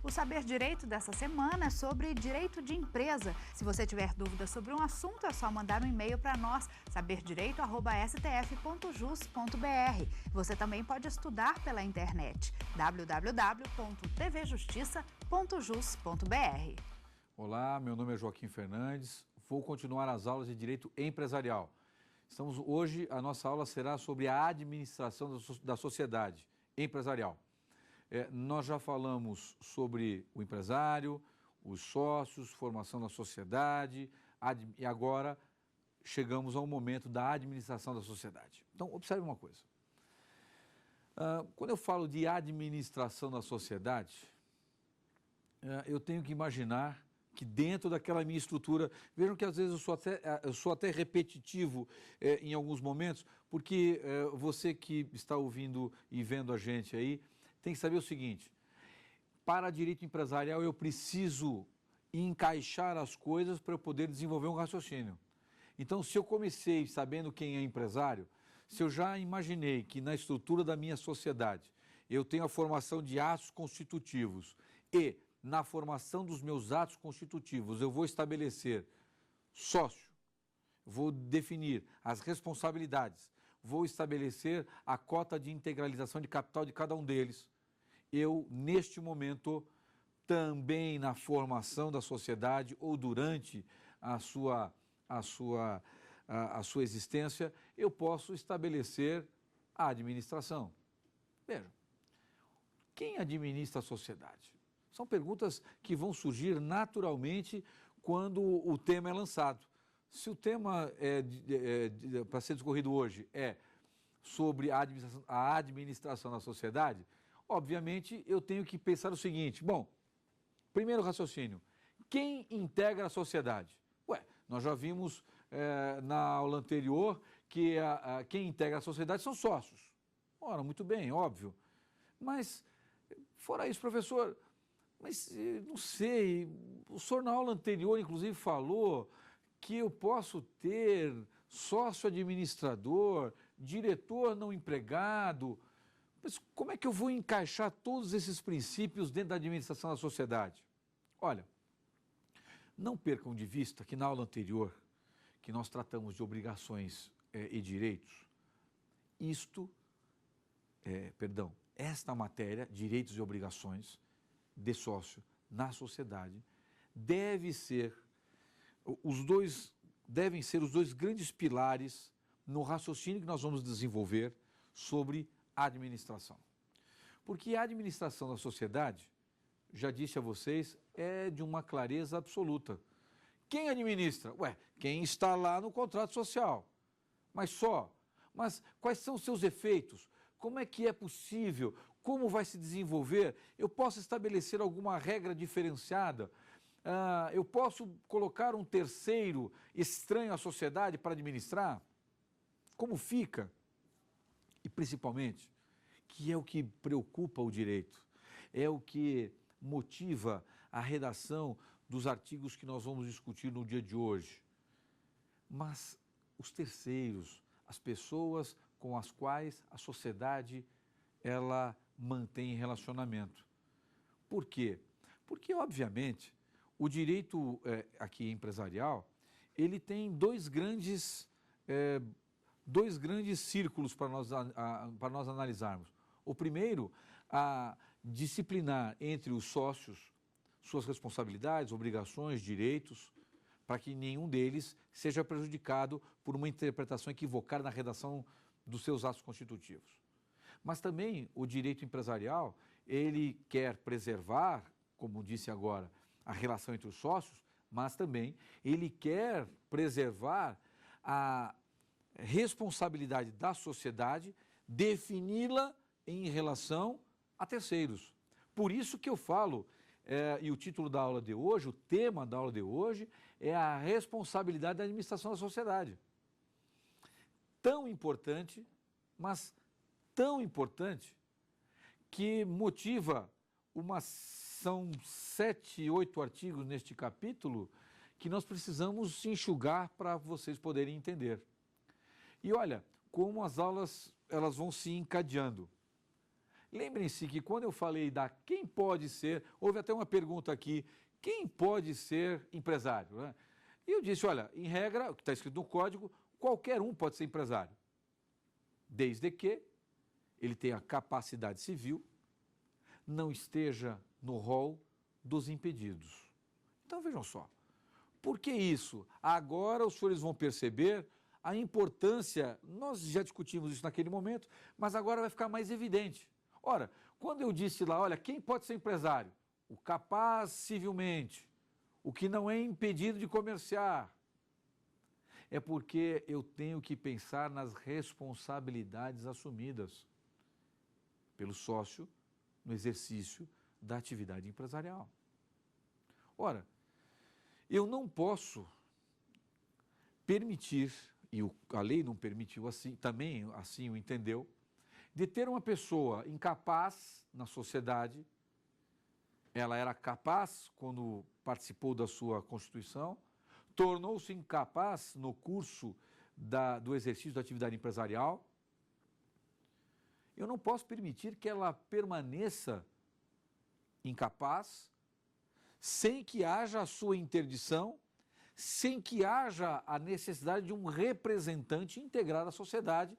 O Saber Direito dessa semana é sobre direito de empresa. Se você tiver dúvidas sobre um assunto, é só mandar um e-mail para nós, saberdireito@stf.jus.br. Você também pode estudar pela internet, www.tvjustiça.jus.br. Olá, meu nome é Joaquim Fernandes, vou continuar as aulas de Direito Empresarial. Hoje, a nossa aula será sobre a administração da sociedade empresarial. Nós já falamos sobre o empresário, os sócios, formação da sociedade, e agora chegamos ao momento da administração da sociedade. Então, observe uma coisa. Quando eu falo de administração da sociedade, eu tenho que imaginar que dentro daquela minha estrutura, vejam que às vezes eu sou até repetitivo em alguns momentos, porque você que está ouvindo e vendo a gente aí, tem que saber o seguinte: para direito empresarial eu preciso encaixar as coisas para eu poder desenvolver um raciocínio. Então, se eu comecei sabendo quem é empresário, se eu já imaginei que na estrutura da minha sociedade eu tenho a formação de atos constitutivos e na formação dos meus atos constitutivos eu vou estabelecer sócio, vou definir as responsabilidades, vou estabelecer a cota de integralização de capital de cada um deles. Eu, neste momento, também na formação da sociedade ou durante a sua existência, eu posso estabelecer a administração. Vejam, quem administra a sociedade? São perguntas que vão surgir naturalmente quando o tema é lançado. Se o tema para ser discorrido hoje é sobre a administração da sociedade, obviamente eu tenho que pensar o seguinte: bom, primeiro raciocínio, quem integra a sociedade? Nós já vimos na aula anterior que quem integra a sociedade são sócios. Ora, muito bem, óbvio. Mas, fora isso, professor, mas não sei, o senhor na aula anterior, inclusive, falou que eu posso ter sócio administrador, diretor não empregado. Mas como é que eu vou encaixar todos esses princípios dentro da administração da sociedade? Olha, não percam de vista que na aula anterior, que nós tratamos de obrigações e direitos, esta matéria, direitos e obrigações de sócio na sociedade, devem ser os dois grandes pilares no raciocínio que nós vamos desenvolver sobre a administração. Porque a administração da sociedade, já disse a vocês, é de uma clareza absoluta. Quem administra? Quem está lá no contrato social. Mas só. Mas quais são os seus efeitos? Como é que é possível? Como vai se desenvolver? Eu posso estabelecer alguma regra diferenciada? Eu posso colocar um terceiro estranho à sociedade para administrar? Como fica? E principalmente, que é o que preocupa o direito, é o que motiva a redação dos artigos que nós vamos discutir no dia de hoje. Mas os terceiros, as pessoas com as quais a sociedade ela mantém relacionamento. Por quê? Porque, obviamente, o direito aqui empresarial, ele tem dois grandes círculos para nós analisarmos. O primeiro, a disciplinar entre os sócios suas responsabilidades, obrigações, direitos, para que nenhum deles seja prejudicado por uma interpretação equivocada na redação dos seus atos constitutivos. Mas também o direito empresarial, ele quer preservar, como disse agora, a relação entre os sócios, mas também ele quer preservar a responsabilidade da sociedade, defini-la em relação a terceiros. Por isso que eu falo, e o título da aula de hoje, o tema da aula de hoje, é a responsabilidade da administração da sociedade. Tão importante, mas tão importante, que motiva são 7, 8 artigos neste capítulo, que nós precisamos enxugar para vocês poderem entender. E olha, como as aulas elas vão se encadeando. Lembrem-se que quando eu falei da quem pode ser, houve até uma pergunta aqui, quem pode ser empresário? Né? E eu disse, olha, em regra, o que está escrito no código, qualquer um pode ser empresário, desde que ele tenha capacidade civil, não esteja no rol dos impedidos. Então vejam só, por que isso? Agora os senhores vão perceber a importância, nós já discutimos isso naquele momento, mas agora vai ficar mais evidente. Ora, quando eu disse lá, olha, quem pode ser empresário? O capaz civilmente, o que não é impedido de comerciar. É porque eu tenho que pensar nas responsabilidades assumidas pelo sócio no exercício da atividade empresarial. Ora, eu não posso permitir, e a lei não permitiu assim, também assim o entendeu, de ter uma pessoa incapaz na sociedade, ela era capaz quando participou da sua Constituição, tornou-se incapaz no curso do exercício da atividade empresarial. Eu não posso permitir que ela permaneça incapaz, sem que haja a sua interdição, sem que haja a necessidade de um representante integrar a sociedade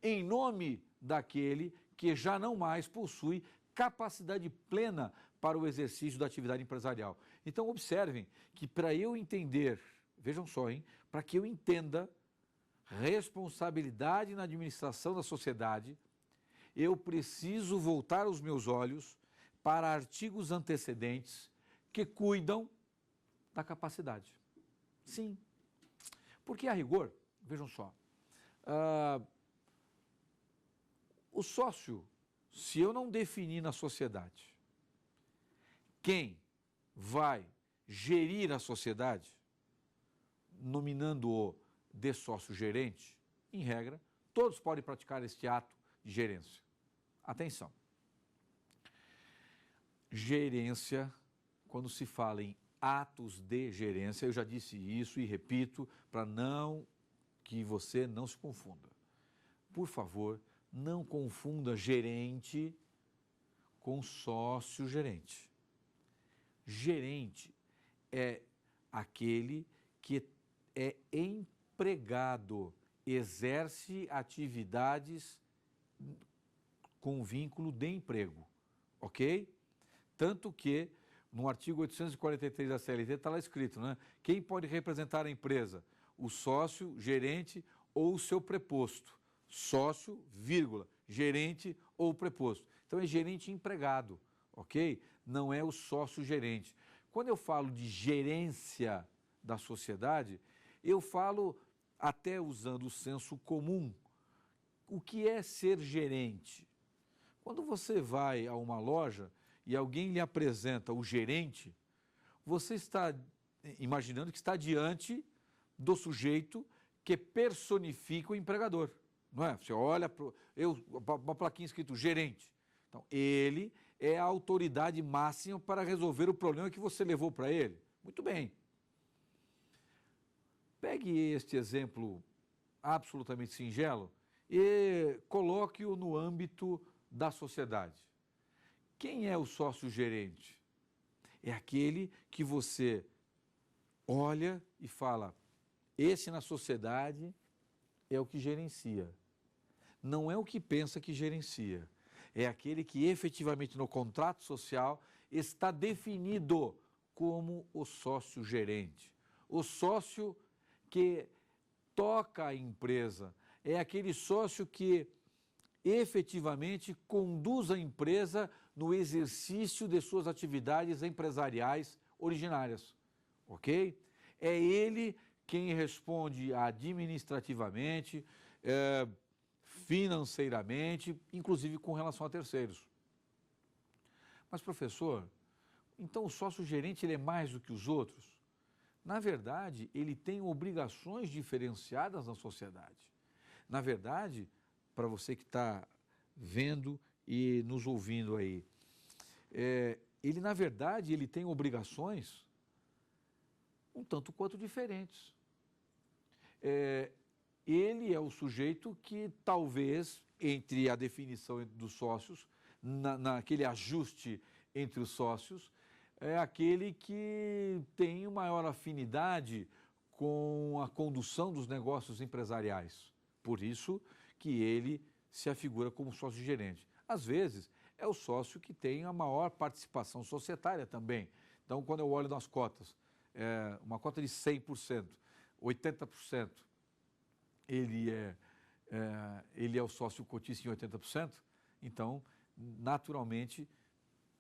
em nome daquele que já não mais possui capacidade plena para o exercício da atividade empresarial. Então, observem que para eu entender, vejam só, para que eu entenda responsabilidade na administração da sociedade, eu preciso voltar os meus olhos para artigos antecedentes que cuidam da capacidade. Sim, porque a rigor, vejam só, o sócio, se eu não definir na sociedade quem vai gerir a sociedade, nominando-o de sócio-gerente, em regra, todos podem praticar este ato de gerência. Atenção. Gerência, quando se fala em atos de gerência, eu já disse isso e repito, para que você não se confunda. Por favor, não confunda gerente com sócio-gerente. Gerente é aquele que é empregado, exerce atividades com vínculo de emprego, ok? Tanto que no artigo 843 da CLT está lá escrito, né? Quem pode representar a empresa? O sócio, gerente ou o seu preposto. Sócio, vírgula, gerente ou preposto. Então é gerente empregado, ok? Não é o sócio-gerente. Quando eu falo de gerência da sociedade, eu falo até usando o senso comum. O que é ser gerente? Quando você vai a uma loja e alguém lhe apresenta o gerente, você está imaginando que está diante do sujeito que personifica o empregador, não é? Você olha para uma plaquinha escrito gerente. Então, ele é a autoridade máxima para resolver o problema que você levou para ele. Muito bem. Pegue este exemplo absolutamente singelo e coloque-o no âmbito da sociedade. Quem é o sócio-gerente? É aquele que você olha e fala, esse na sociedade é o que gerencia. Não é o que pensa que gerencia. É aquele que efetivamente no contrato social está definido como o sócio-gerente. O sócio que toca a empresa. É aquele sócio que efetivamente conduz a empresa no exercício de suas atividades empresariais originárias, ok? É ele quem responde administrativamente, financeiramente, inclusive com relação a terceiros. Mas, professor, então o sócio-gerente ele é mais do que os outros? Na verdade, ele tem obrigações diferenciadas na sociedade. Na verdade, para você que está vendo e nos ouvindo aí, ele tem obrigações um tanto quanto diferentes. Ele é o sujeito que talvez, entre a definição dos sócios, naquele ajuste entre os sócios é aquele que tem maior afinidade com a condução dos negócios empresariais. Por isso que ele se afigura como sócio gerente. Às vezes, é o sócio que tem a maior participação societária também. Então, quando eu olho nas cotas, uma cota de 100%, 80%, ele é o sócio cotíssimo em 80%, então, naturalmente,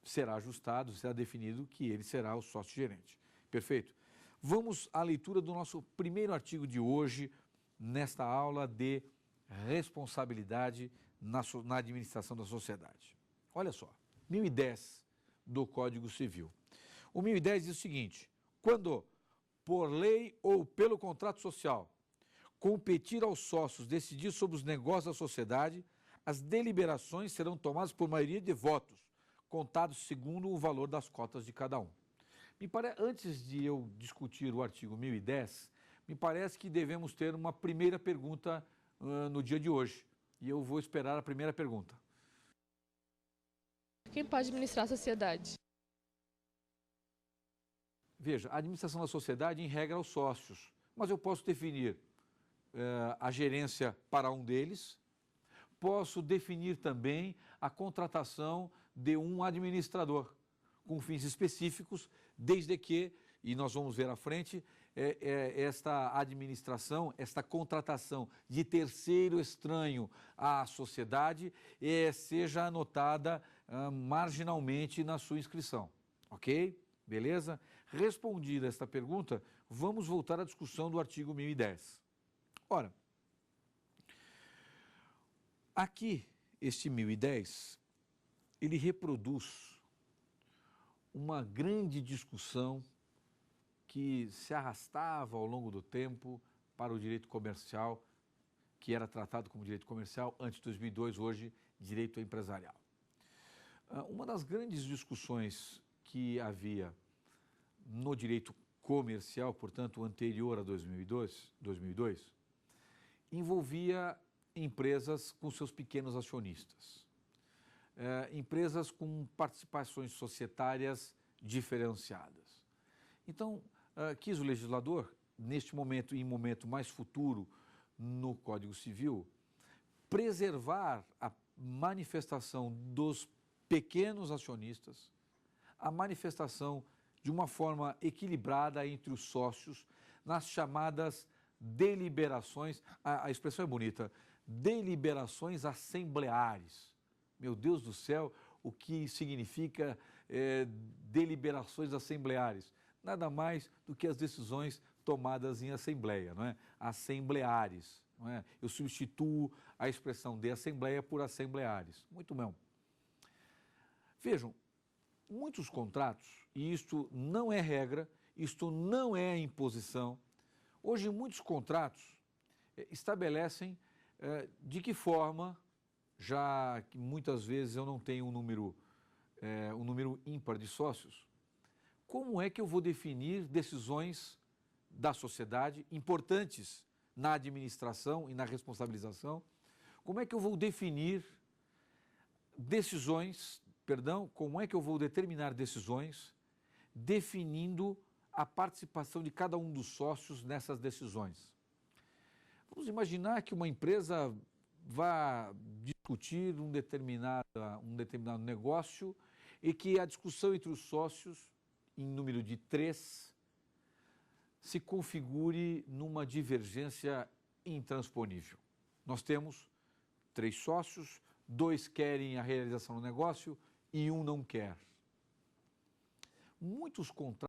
será ajustado, será definido que ele será o sócio gerente. Perfeito? Vamos à leitura do nosso primeiro artigo de hoje, nesta aula de responsabilidade na administração da sociedade. Olha só, 1010 do Código Civil. O 1010 diz o seguinte: quando, por lei ou pelo contrato social, competir aos sócios decidir sobre os negócios da sociedade, as deliberações serão tomadas por maioria de votos, contados segundo o valor das cotas de cada um. Antes de eu discutir o artigo 1010, me parece que devemos ter uma primeira pergunta no dia de hoje. E eu vou esperar a primeira pergunta. Quem pode administrar a sociedade? Veja, a administração da sociedade, em regra, aos sócios. Mas eu posso definir a gerência para um deles, posso definir também a contratação de um administrador, com fins específicos, desde que, e nós vamos ver à frente, esta administração, esta contratação de terceiro estranho à sociedade seja anotada marginalmente na sua inscrição. Ok? Beleza? Respondida esta pergunta, vamos voltar à discussão do artigo 1010. Ora, aqui, este 1010, ele reproduz uma grande discussão que se arrastava ao longo do tempo para o direito comercial, que era tratado como direito comercial antes de 2002, hoje direito empresarial. Uma das grandes discussões que havia no direito comercial, portanto anterior a 2002, envolvia empresas com seus pequenos acionistas, empresas com participações societárias diferenciadas. Então, quis o legislador, neste momento e em momento mais futuro no Código Civil, preservar a manifestação dos pequenos acionistas, a manifestação de uma forma equilibrada entre os sócios nas chamadas deliberações, a expressão é bonita, deliberações assembleares. Meu Deus do céu, o que significa deliberações assembleares? Nada mais do que as decisões tomadas em assembleia, não é? Assembleares, não é? Eu substituo a expressão de assembleia por assembleares. Muito bem. Vejam, muitos contratos, e isto não é regra, isto não é imposição, hoje muitos contratos estabelecem de que forma, já que muitas vezes eu não tenho um número ímpar de sócios, como é que eu vou definir decisões da sociedade importantes na administração e na responsabilização? Como é que eu vou como é que eu vou determinar decisões definindo a participação de cada um dos sócios nessas decisões? Vamos imaginar que uma empresa vá discutir um determinado negócio e que a discussão entre os sócios, em número de 3, se configure numa divergência intransponível. Nós temos 3 sócios, 2 querem a realização do negócio e 1 não quer. Muitos contratos